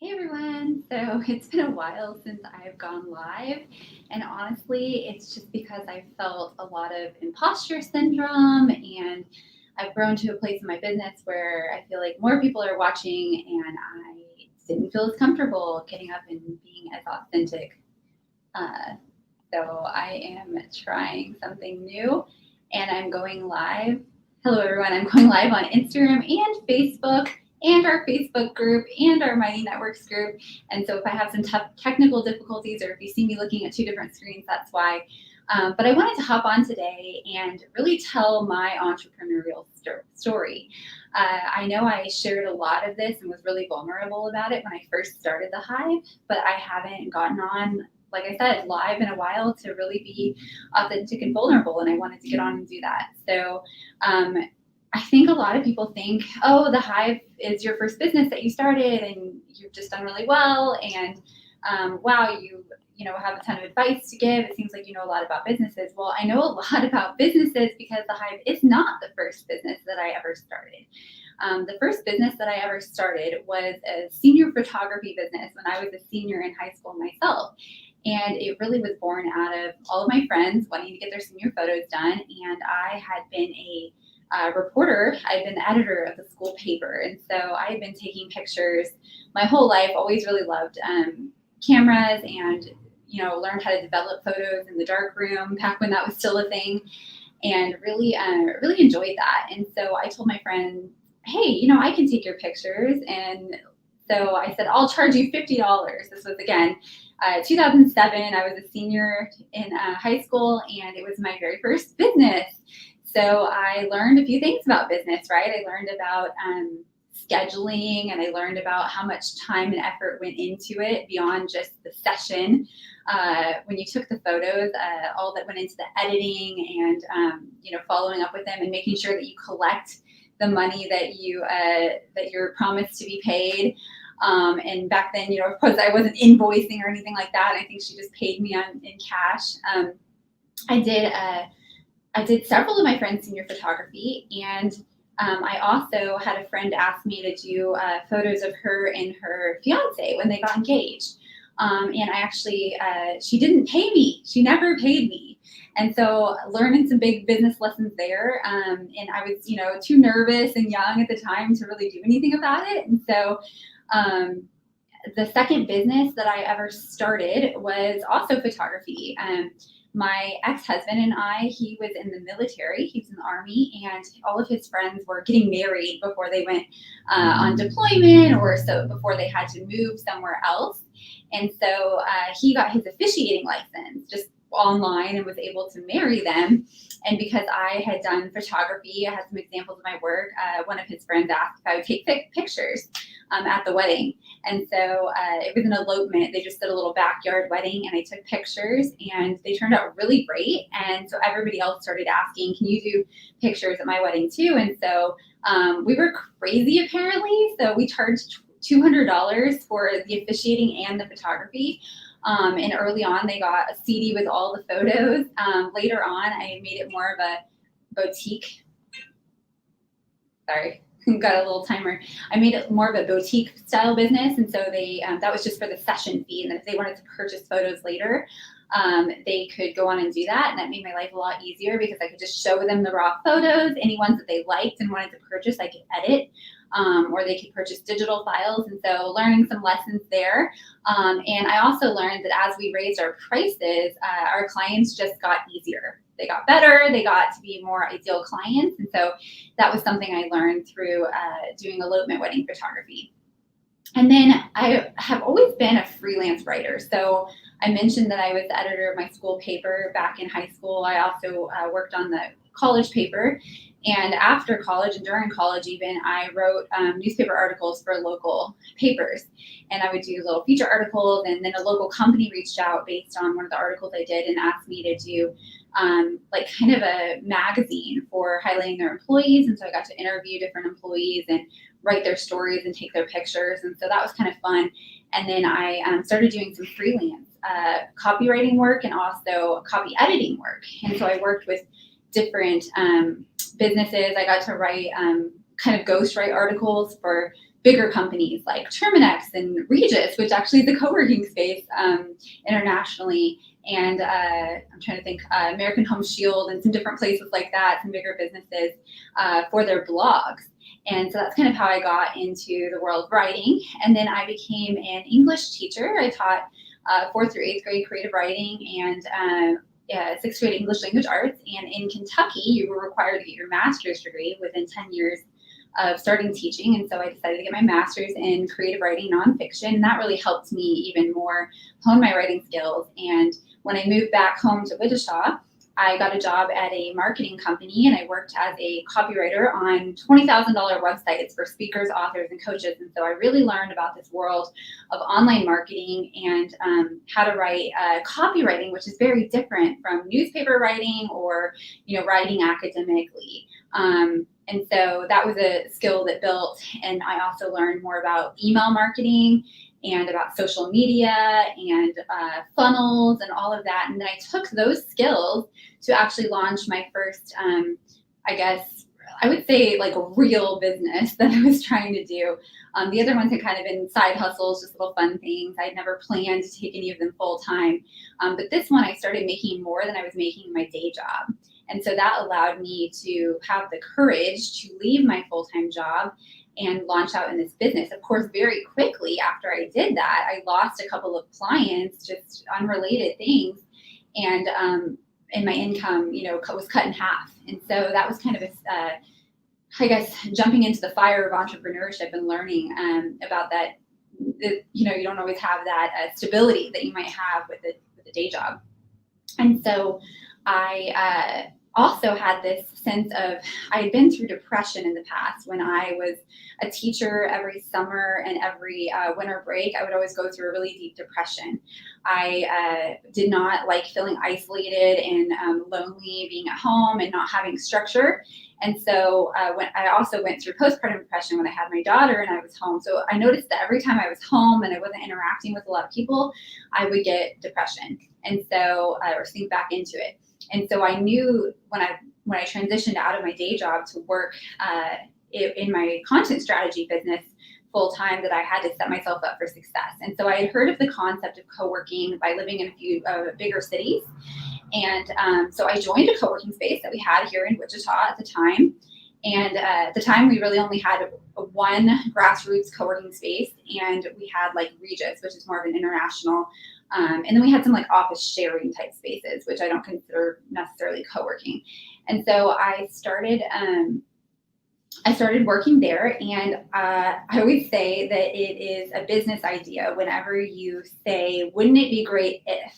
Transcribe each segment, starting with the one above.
Hey everyone! So it's been a while since I've gone live, and honestly, it's just because I felt a lot of imposter syndrome, and I've grown to a place in my business where I feel like more people are watching, and I didn't feel as comfortable getting up and being as authentic. Uh, so I am trying something new, and I'm going live. Hello everyone, I'm going live on Instagram and Facebook and our Facebook group and our Mighty Networks group. And so if I have some tough technical difficulties or if you see me looking at two different screens, that's why. But I wanted to hop on today and really tell my entrepreneurial story. I know I shared a lot of this and was really vulnerable about it when I first started the Hive, but I haven't gotten on, like I said, live in a while to really be authentic and vulnerable, and I wanted to get on and do that. So um, I think a lot of people think, oh, the Hive is your first business that you started and you've just done really well, and wow, you have a ton of advice to give. It seems like you know a lot about businesses. Well, I know a lot about businesses because the Hive is not the first business that I ever started. The first business that I ever started was a senior photography business when I was a senior in high school myself. And it really was born out of all of my friends wanting to get their senior photos done. And I had been a reporter. I'd been the editor of the school paper. And so I had been taking pictures my whole life, always really loved cameras and, learned how to develop photos in the dark room back when that was still a thing, and really enjoyed that. And so I told my friend, hey, I can take your pictures. And so I said, I'll charge you $50. This was, again, 2007. I was a senior in high school, and it was my very first business. So I learned a few things about business, right? I learned about scheduling, and I learned about how much time and effort went into it beyond just the session. When you took the photos, all that went into the editing and following up with them and making sure that you collect the money that you're promised to be paid. And back then, of course, I wasn't invoicing or anything like that. I think she just paid me in cash. I did several of my friends' senior photography, and I also had a friend ask me to do photos of her and her fiance when they got engaged. And I actually, she didn't pay me. She never paid me. And so learning some big business lessons there. And I was, too nervous and young at the time to really do anything about it. And so the second business that I ever started was also photography. My ex-husband and he was in the military. He was in the Army, and all of his friends were getting married before they went on deployment, or so before they had to move somewhere else. And so he got his officiating license just online and was able to marry them. And because I had done photography, I had some examples of my work. One of his friends asked if I would take pictures at the wedding. And so it was an elopement. They just did a little backyard wedding, and I took pictures, and they turned out really great. And so everybody else started asking, can you do pictures at my wedding too? And so we were crazy, apparently. So we charged $200 for the officiating and the photography. And early on, they got a CD with all the photos. Later on, I made it more of a boutique. Sorry, got a little timer. I made it more of a boutique style business. And so they that was just for the session fee. And if they wanted to purchase photos later, they could go on and do that. And that made my life a lot easier because I could just show them the raw photos. Any ones that they liked and wanted to purchase, I could edit. Or they could purchase digital files. And so learning some lessons there. And I also learned that as we raised our prices, our clients just got easier. They got better. They got to be more ideal clients. And so that was something I learned through doing elopement wedding photography. And then I have always been a freelance writer. So I mentioned that I was the editor of my school paper back in high school. I also worked on the college paper. And after college and during college even, I wrote newspaper articles for local papers. And I would do little feature articles, and then a local company reached out based on one of the articles I did and asked me to do like kind of a magazine for highlighting their employees. And so I got to interview different employees and write their stories and take their pictures. And so that was kind of fun. And then I started doing some freelance copywriting work and also copy editing work. And so I worked with different businesses. I got to write kind of ghostwrite articles for bigger companies like Terminex and Regis, which actually is a co-working space internationally. And I'm trying to think, American Home Shield and some different places like that, some bigger businesses for their blogs. And so that's kind of how I got into the world of writing. And then I became an English teacher. I taught 4th through 8th grade creative writing and 6th grade English language arts. And in Kentucky, you were required to get your master's degree within 10 years of starting teaching. And so I decided to get my master's in creative writing nonfiction. And that really helped me even more hone my writing skills. And when I moved back home to Wichita, I got a job at a marketing company, and I worked as a copywriter on $20,000 websites for speakers, authors, and coaches. And so I really learned about this world of online marketing and how to write copywriting, which is very different from newspaper writing or writing academically. And so that was a skill that built, and I also learned more about email marketing and about social media and funnels and all of that. And then I took those skills to actually launch my first, I guess, I would say like a real business that I was trying to do. The other ones had kind of been side hustles, just little fun things. I'd never planned to take any of them full time. But this one, I started making more than I was making in my day job. And so that allowed me to have the courage to leave my full-time job and launch out in this business. Of course, very quickly after I did that, I lost a couple of clients, just unrelated things. And my income, was cut in half. And so that was kind of I guess, jumping into the fire of entrepreneurship and learning about that. You don't always have that stability that you might have with a day job. And so I also had this sense of, I had been through depression in the past. When I was a teacher, every summer and every winter break, I would always go through a really deep depression. I did not like feeling isolated and lonely, being at home and not having structure. And so when I also went through postpartum depression when I had my daughter and I was home. So I noticed that every time I was home and I wasn't interacting with a lot of people, I would get depression. And so, or sink back into it. And so I knew when I transitioned out of my day job to work in my content strategy business full time, that I had to set myself up for success. And so I had heard of the concept of co-working by living in a few bigger cities. And so I joined a co-working space that we had here in Wichita at the time. And at the time, we really only had one grassroots co-working space, and we had like Regis, which is more of an international. And then we had some like office sharing type spaces, which I don't consider necessarily co-working. And so I started working there, and I always say that it is a business idea whenever you say, wouldn't it be great if?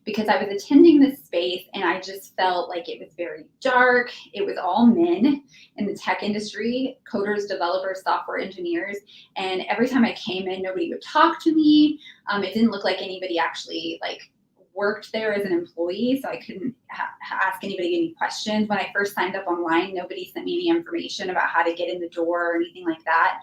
Because I was attending this space and I just felt like it was very dark. It was all men in the tech industry, coders, developers, software engineers. And every time I came in, nobody would talk to me. It didn't look like anybody actually worked there as an employee, so I couldn't ask anybody any questions. When I first signed up online, nobody sent me any information about how to get in the door or anything like that.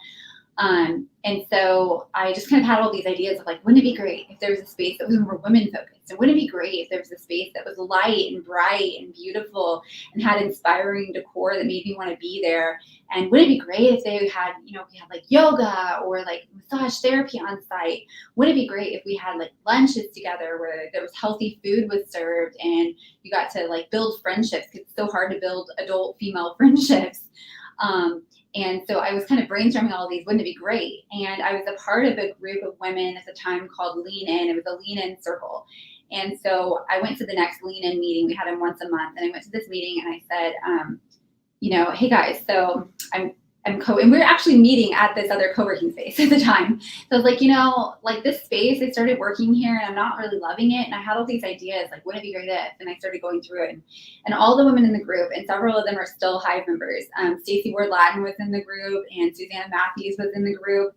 And so I just kind of had all these ideas of wouldn't it be great if there was a space that was more women focused? And wouldn't it be great if there was a space that was light and bright and beautiful and had inspiring decor that made me want to be there? And wouldn't it be great if they had, we had yoga or massage therapy on site? Wouldn't it be great if we had lunches together where there was healthy food was served and you got to build friendships? Because it's so hard to build adult female friendships. And so I was kind of brainstorming all these, wouldn't it be great? And I was a part of a group of women at the time called Lean In. It was a Lean In circle. And so I went to the next Lean In meeting. We had them once a month. And I went to this meeting and I said, hey guys, so and we were actually meeting at this other co-working space at the time. So I was this space, I started working here and I'm not really loving it. And I had all these ideas, wouldn't it be great if? And I started going through it. And all the women in the group, and several of them are still Hive members. Stacey Ward Latin was in the group, and Susanna Matthews was in the group.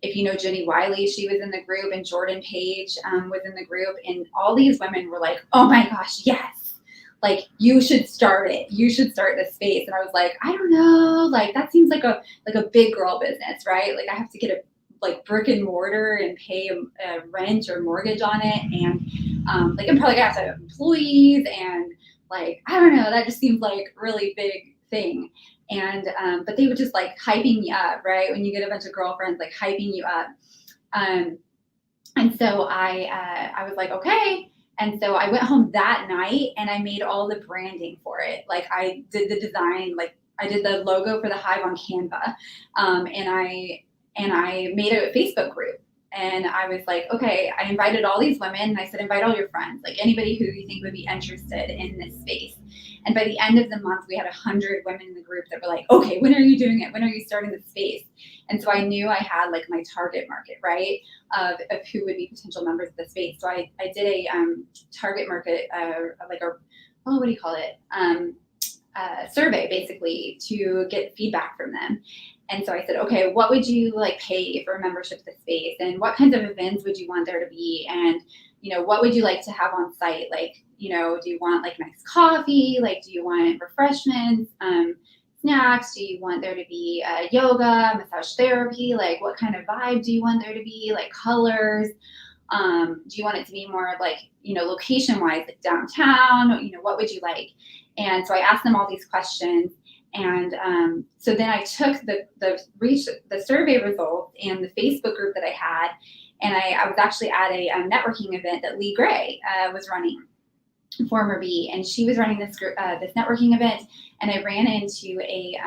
If you know Jenny Wiley, she was in the group, and Jordan Page was in the group. And all these women were oh my gosh, yes. You should start it. You should start this space. And I was I don't know, that seems like a big girl business, right? I have to get a brick and mortar and pay a rent or mortgage on it. And I'm probably gonna have to have employees and I don't know, that just seems really big thing. And but they would just like hyping me up, right? When you get a bunch of girlfriends like hyping you up. Um, and so I was like, okay. And so I went home that night and I made all the branding for it. Like I did the design, like I did the logo for the Hive on Canva, and I made a Facebook group. And I was like, okay, I invited all these women and I said, invite all your friends, like anybody who you think would be interested in this space. And by the end of the month, we had 100 women in the group that were like, okay, when are you doing it? When are you starting this space? And so I knew I had like my target market, right? Of who would be potential members of the space. So I did a target market, like a, oh, what do you call it? Survey basically to get feedback from them. And so I said, okay, what would you like pay for a membership to the space? And what kinds of events would you want there to be? And, what would you like to have on site? Like, do you want like nice coffee? Like, do you want refreshments, snacks? Do you want there to be yoga, massage therapy? Like, what kind of vibe do you want there to be? Like colors? Do you want it to be more like, location wise, like downtown? What would you like? And so I asked them all these questions. And so then I took the survey results and the Facebook group that I had, and I was actually at a networking event that Lee Gray was running, former B, and she was running this group, this networking event, and I ran into a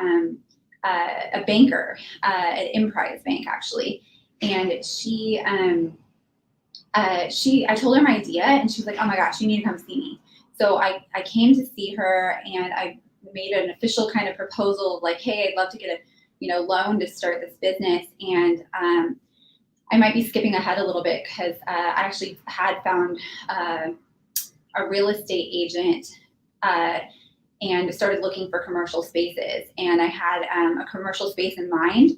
banker at Emprise Bank actually, and I told her my idea, and she was like, "Oh my gosh, you need to come see me." So I came to see her, and I made an official kind of proposal of like, hey, I'd love to get a loan to start this business. And I might be skipping ahead a little bit because I actually had found a real estate agent and started looking for commercial spaces. And I had a commercial space in mind.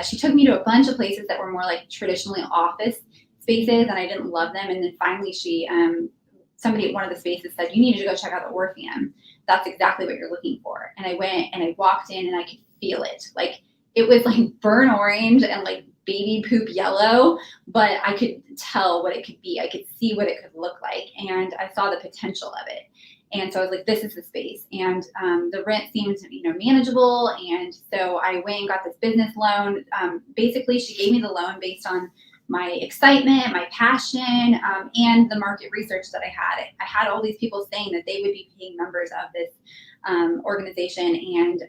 She took me to a bunch of places that were more like traditionally office spaces, and I didn't love them. And then finally somebody at one of the spaces said, you need to go check out the Orpheum. That's exactly what you're looking for. And I went and I walked in and I could feel it. Like it was like burnt orange and like baby poop yellow, but I could tell what it could be. I could see what it could look like. And I saw the potential of it. And so I was like, this is the space. And the rent seemed, manageable. And so I went and got this business loan. Basically, she gave me the loan based on my excitement, my passion, and the market research that I had. I had all these people saying that they would be paying members of this organization, and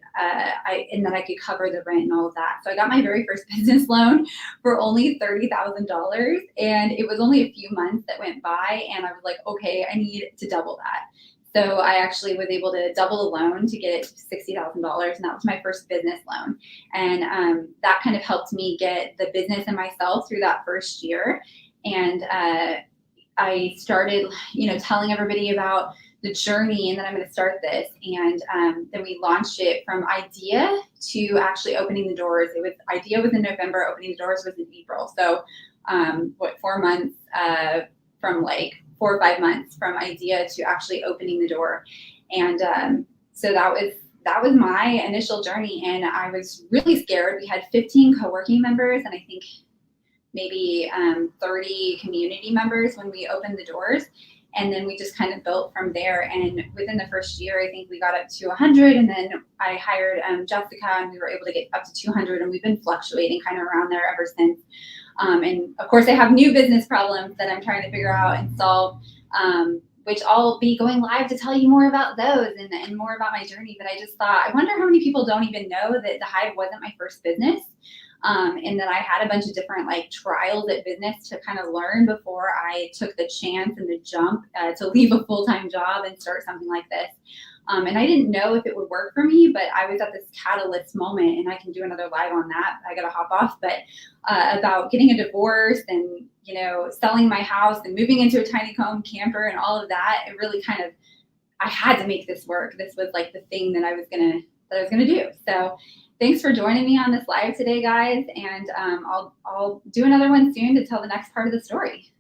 that I could cover the rent and all of that. So I got my very first business loan for only $30,000, and it was only a few months that went by, and I was like, okay, I need to double that. So I actually was able to double the loan to get it to $60,000, and that was my first business loan. And that kind of helped me get the business and myself through that first year. And I started, telling everybody about the journey and that I'm going to start this. And then we launched it from idea to actually opening the doors. Idea was in November, opening the doors was in April. So 4 months from like 4 or 5 months from idea to actually opening the door. And so that was my initial journey, and I was really scared. We had 15 co-working members and I think maybe 30 community members when we opened the doors. And then we just kind of built from there. And within the first year, I think we got up to 100. And then I hired Jessica, and we were able to get up to 200. And we've been fluctuating kind of around there ever since. And of course, I have new business problems that I'm trying to figure out and solve, which I'll be going live to tell you more about those and more about my journey. But I just thought, I wonder how many people don't even know that the Hive wasn't my first business. And that I had a bunch of different like trials at business to kind of learn before I took the chance and the jump to leave a full-time job and start something like this. And I didn't know if it would work for me, but I was at this catalyst moment, and I can do another live on that. I got to hop off, but about getting a divorce and, selling my house and moving into a tiny home camper and all of that, it really kind of, I had to make this work. This was like the thing that I was gonna do. So thanks for joining me on this live today, guys. And I'll do another one soon to tell the next part of the story.